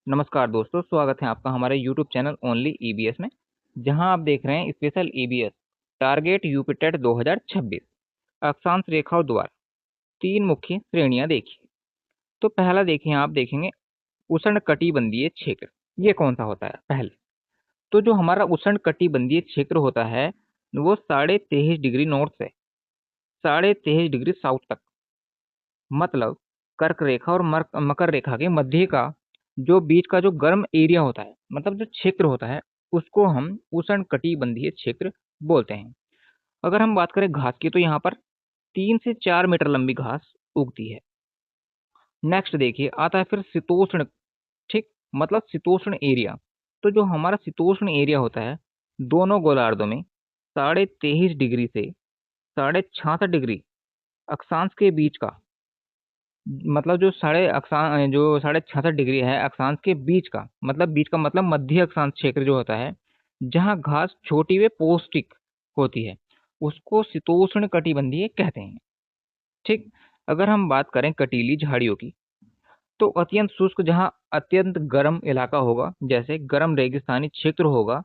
नमस्कार दोस्तों, स्वागत है आपका हमारे YouTube चैनल ओनली ईबीएस में, जहां आप देख रहे हैं स्पेशल ईबीएस टारगेट यूपीटेट 2026 अक्षांश रेखाओं द्वारा तीन मुख्य श्रेणियां देखिए। तो पहला देखिए, आप देखेंगे उष्णकटिबंधीय क्षेत्र। ये कौन सा होता है? पहले तो जो हमारा उष्णकटिबंधीय क्षेत्र होता है वो 23.5 डिग्री नॉर्थ से 23.5 डिग्री साउथ तक, मतलब कर्क रेखा और मकर रेखा के मध्य का जो बीच का जो गर्म एरिया होता है, मतलब जो क्षेत्र होता है, उसको हम उष्णकटिबंधीय क्षेत्र बोलते हैं। अगर हम बात करें घास की, तो यहाँ पर 3 से 4 मीटर लंबी घास उगती है। नेक्स्ट देखिए, आता है फिर शीतोष्ण। ठीक, मतलब शीतोष्ण एरिया। तो जो हमारा शीतोष्ण एरिया होता है, दोनों गोलार्धों में 23.5 डिग्री से 66.5 डिग्री अक्षांश के बीच का, मतलब जो 66.5 डिग्री है अक्षांश के बीच का, मतलब मध्य अक्षांश क्षेत्र जो होता है, जहाँ घास छोटी व पौष्टिक होती है, उसको शीतोष्ण कटिबंधीय कहते हैं। ठीक, अगर हम बात करें कटीली झाड़ियों की, तो अत्यंत शुष्क, जहाँ अत्यंत गर्म इलाका होगा, जैसे गर्म रेगिस्तानी क्षेत्र होगा,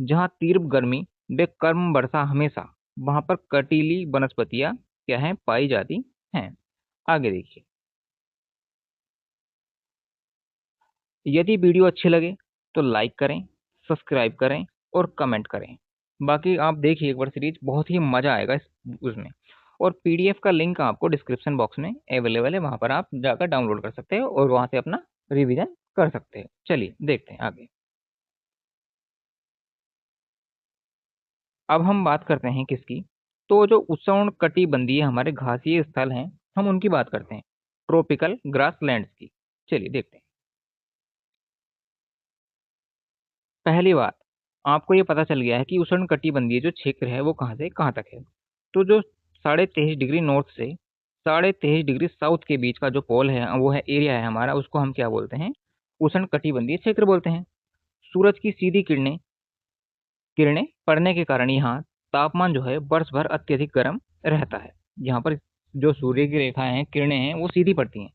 जहाँ तीव्र गर्मी व कम वर्षा हमेशा, वहां पर कटीली वनस्पतियां क्या है पाई जाती हैं। आगे देखिए, यदि वीडियो अच्छी लगे तो लाइक करें, सब्सक्राइब करें और कमेंट करें। बाकी आप देखिए एक बार सीरीज, बहुत ही मज़ा आएगा इस उसमें। और पीडीएफ का लिंक आपको डिस्क्रिप्शन बॉक्स में अवेलेबल है, वहाँ पर आप जाकर डाउनलोड कर सकते हो और वहाँ से अपना रिवीजन कर सकते हो। चलिए देखते हैं आगे। अब हम बात करते हैं किसकी? तो जो उष्ण कटिबंधीय हमारे घासीय स्थल हैं, हम उनकी बात करते हैं, ट्रॉपिकल ग्रासलैंड्स की। चलिए देखते हैं। पहली बात, आपको ये पता चल गया है कि उष्णकटिबंधीय जो क्षेत्र है वो कहाँ से कहाँ तक है। तो जो 23.5 डिग्री नॉर्थ से 23.5 डिग्री साउथ के बीच का जो पोल है, वो है एरिया है हमारा, उसको हम क्या बोलते हैं? उष्णकटिबंधीय क्षेत्र बोलते हैं। सूरज की सीधी किरणें किरणें पड़ने के कारण यहाँ तापमान जो है वर्ष भर अत्यधिक गर्म रहता है। यहाँ पर जो सूर्य की रेखाएं हैं, किरणें हैं, वो सीधी पड़ती हैं,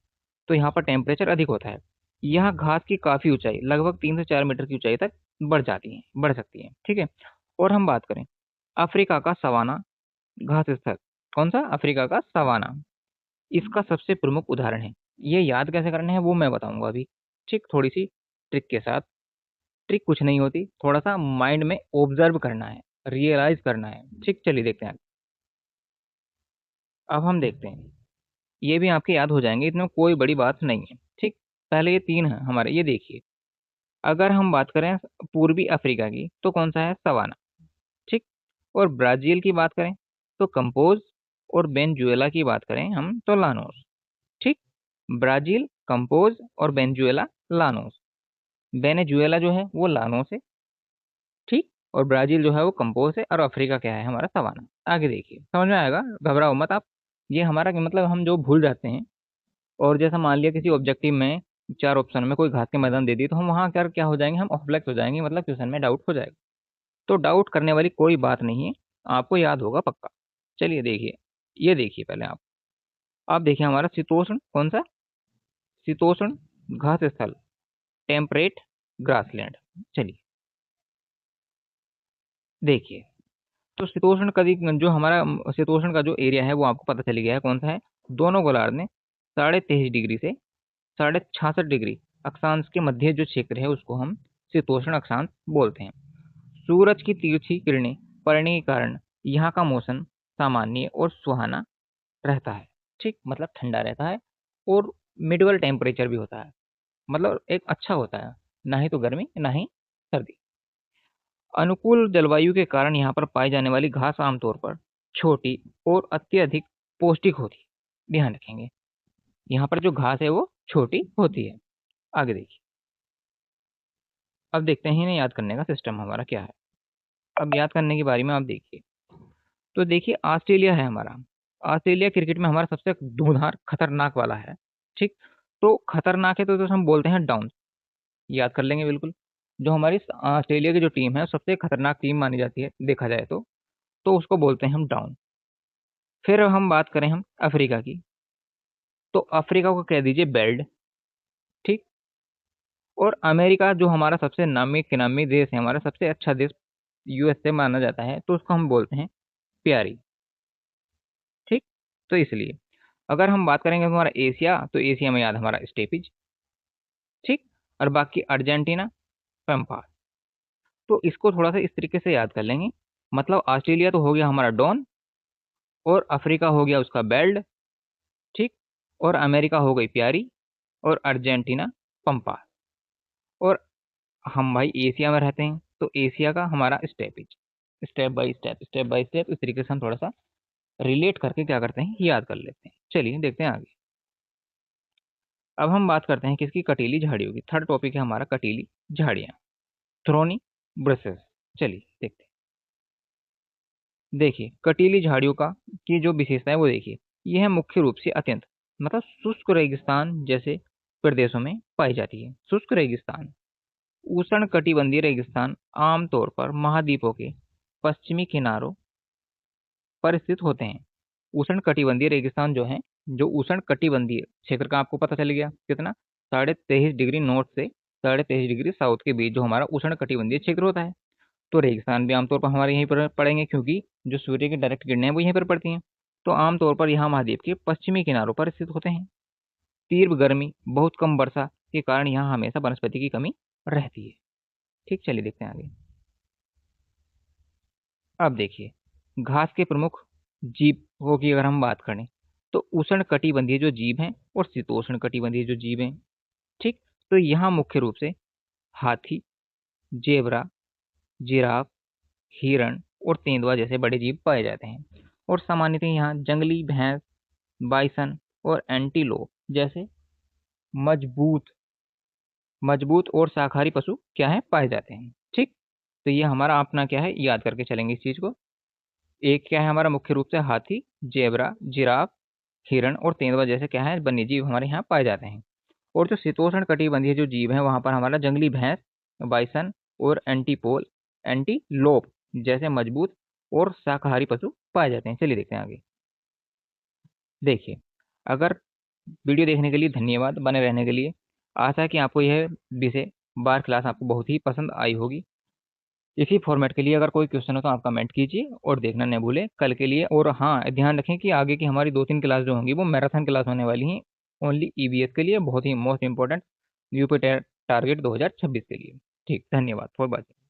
तो यहाँ पर टेम्परेचर अधिक होता है। यहाँ घास की काफी ऊंचाई, लगभग 3 से 4 मीटर की ऊंचाई तक बढ़ सकती है। ठीक है। और हम बात करें अफ्रीका का सवाना घास स्थल। कौन सा? अफ्रीका का सवाना। इसका सबसे प्रमुख उदाहरण है। ये याद कैसे करने हैं वो मैं बताऊंगा अभी। ठीक, थोड़ी सी ट्रिक के साथ। ट्रिक कुछ नहीं होती, थोड़ा सा माइंड में ऑब्जर्व करना है, रियलाइज करना है। ठीक, चलिए देखते हैं। अब हम देखते हैं, ये भी आपके याद हो जाएंगे, इतना कोई बड़ी बात नहीं है। ठीक, पहले ये तीन है हमारे, ये देखिए। अगर हम बात करें पूर्वी अफ्रीका की, तो कौन सा है? सवाना। ठीक, और ब्राजील की बात करें तो कंपोज, और वेनेजुएला की बात करें हम तो लानोस। ठीक, ब्राजील कंपोज और वेनेजुएला लानोस। वेनेजुएला जो है वो लानोस है। ठीक, और ब्राजील जो है वो कंपोज है, और अफ्रीका क्या है? हमारा सवाना। आगे देखिए, समझ में आएगा, घबराओ मत आप। ये हमारा मतलब हम जो भूल जाते हैं, और जैसा मान लिया किसी ऑब्जेक्टिव में 4 ऑप्शन में कोई घास के मैदान दे दी, तो हम वहां क्या हो जाएंगे? हम ऑफ्लेक्स हो जाएंगे, मतलब क्वेश्चन में डाउट हो जाएगा। तो डाउट करने वाली कोई बात नहीं है, आपको याद होगा पक्का। चलिए देखिए, ये देखिए पहले आप देखिए हमारा शीतोष्ण कौन सा? शीतोष्ण घास स्थल, टेम्परेट ग्रासलैंड। चलिए देखिए, तो शीतोष्ण का जो हमारा शीतोष्ण का जो एरिया है वो आपको पता चल गया है कौन सा है। दोनों गोलार्ध में 23.5 डिग्री से 66.5 डिग्री अक्षांश के मध्य जो क्षेत्र है उसको हम शीतोष्ण अक्षांश बोलते हैं। सूरज की तिरछी किरणें पड़ने के कारण यहाँ का मौसम सामान्य और सुहाना रहता है। ठीक, मतलब ठंडा रहता है, और मिडवल टेम्परेचर भी होता है, मतलब एक अच्छा होता है, ना ही तो गर्मी ना ही सर्दी। अनुकूल जलवायु के कारण यहाँ पर पाई जाने वाली घास आमतौर पर छोटी और अत्यधिक पौष्टिक होती है। ध्यान रखेंगे, यहाँ पर जो घास है वो छोटी होती है। आगे देखिए, अब देखते हैं इन्हें याद करने का सिस्टम हमारा क्या है। अब याद करने की बारी में आप देखिए, तो देखिए ऑस्ट्रेलिया है हमारा। ऑस्ट्रेलिया क्रिकेट में हमारा सबसे धुआंधार खतरनाक वाला है। ठीक, तो खतरनाक है तो हम बोलते हैं डाउन। याद कर लेंगे बिल्कुल। जो हमारी ऑस्ट्रेलिया की जो टीम है सबसे खतरनाक टीम मानी जाती है देखा जाए तो उसको बोलते हैं हम डाउन। फिर हम बात करें हम अफ्रीका की, तो अफ्रीका को कह दीजिए बेल्ट। ठीक, और अमेरिका जो हमारा सबसे नामी गिनामी देश है, हमारा सबसे अच्छा देश यूएसए माना जाता है, तो उसको हम बोलते हैं प्यारी। ठीक, तो इसलिए अगर हम बात करेंगे हमारा एशिया, तो एशिया में याद हमारा स्टेपिज। ठीक, और बाकी अर्जेंटीना, पैम्पा। तो इसको थोड़ा सा इस तरीके से याद कर लेंगे। मतलब ऑस्ट्रेलिया तो हो गया हमारा डॉन, और अफ्रीका हो गया उसका बेल्ट। ठीक, और अमेरिका हो गई प्यारी, और अर्जेंटीना पंपा। और हम भाई एशिया में रहते हैं, तो एशिया का हमारा stapes. Step by step, step by step, इस तरीके से हम थोड़ा सा रिलेट करके क्या करते हैं, याद कर लेते हैं। चलिए देखते हैं आगे। अब हम बात करते हैं किसकी, कटीली झाड़ियों की। थर्ड टॉपिक है हमारा कटीली झाड़ियाँ, थ्रोनी ब्रसेस। चलिए देखते हैं। देखिए कटीली झाड़ियों का की जो विशेषता है वो देखिए, यह मुख्य रूप से अत्यंत मतलब शुष्क रेगिस्तान जैसे प्रदेशों में पाई जाती है। शुष्क रेगिस्तान, उष्ण कटिबंधीय रेगिस्तान आमतौर पर महाद्वीपों के पश्चिमी किनारों पर स्थित होते हैं। उष्ण कटिबंधीय रेगिस्तान जो है, जो उष्ण कटिबंधीय क्षेत्र का आपको पता चल गया कितना, 23.5 डिग्री नॉर्थ से 23.5 डिग्री साउथ के बीच जो हमारा उष्ण कटिबंधीय क्षेत्र होता है। तो रेगिस्तान भी आमतौर पर हमारे यहीं पर पड़ेंगे, क्योंकि जो सूर्य की डायरेक्ट किरणें हैं वो यहीं पर पड़ती हैं। तो आमतौर पर यहाँ महाद्वीप के पश्चिमी किनारों पर स्थित होते हैं। तीव्र गर्मी, बहुत कम वर्षा के कारण यहाँ हमेशा वनस्पति की कमी रहती है। ठीक, चलिए देखते हैं आगे। अब देखिए घास के प्रमुख जीवों की अगर हम बात करें, तो उष्ण कटिबंधीय जो जीव हैं और शीतोष्ण कटिबंधीय जो जीव हैं। ठीक, तो यहाँ मुख्य रूप से हाथी, जेबरा, जिराफ, हिरण और तेंदुआ जैसे बड़े जीव पाए जाते हैं। और सामान्यतः यहाँ जंगली भैंस, बाइसन और एंटीलोप जैसे मजबूत मजबूत और शाकाहारी पशु क्या है, पाए जाते हैं। ठीक, तो ये हमारा अपना क्या है, याद करके चलेंगे इस चीज को। एक क्या है हमारा, मुख्य रूप से हाथी, जेबरा, जिराफ, हिरण और तेंदुआ जैसे क्या है, वन्य जीव हमारे यहाँ पाए जाते हैं। और जो शीतोष्ण कटिबंधीय जो जीव है, वहां पर हमारा जंगली भैंस, बाइसन और एंटीलोप जैसे मजबूत और शाकाहारी पशु पाए जाते हैं। चलिए देखते हैं आगे। देखिए, अगर वीडियो देखने के लिए धन्यवाद, बने रहने के लिए। आशा है कि आपको यह विषय बार क्लास आपको बहुत ही पसंद आई होगी। इसी फॉर्मेट के लिए अगर कोई क्वेश्चन हो तो आप कमेंट कीजिए और देखना न भूलें कल के लिए। और हाँ, ध्यान रखें कि आगे की हमारी 2-3 क्लास जो होंगी वो मैराथन क्लास होने वाली हैं, ओनली ईबीएस के लिए, बहुत ही मोस्ट इंपॉर्टेंट यूपी टारगेट 2026 के लिए। ठीक, धन्यवाद फॉर वॉचिंग।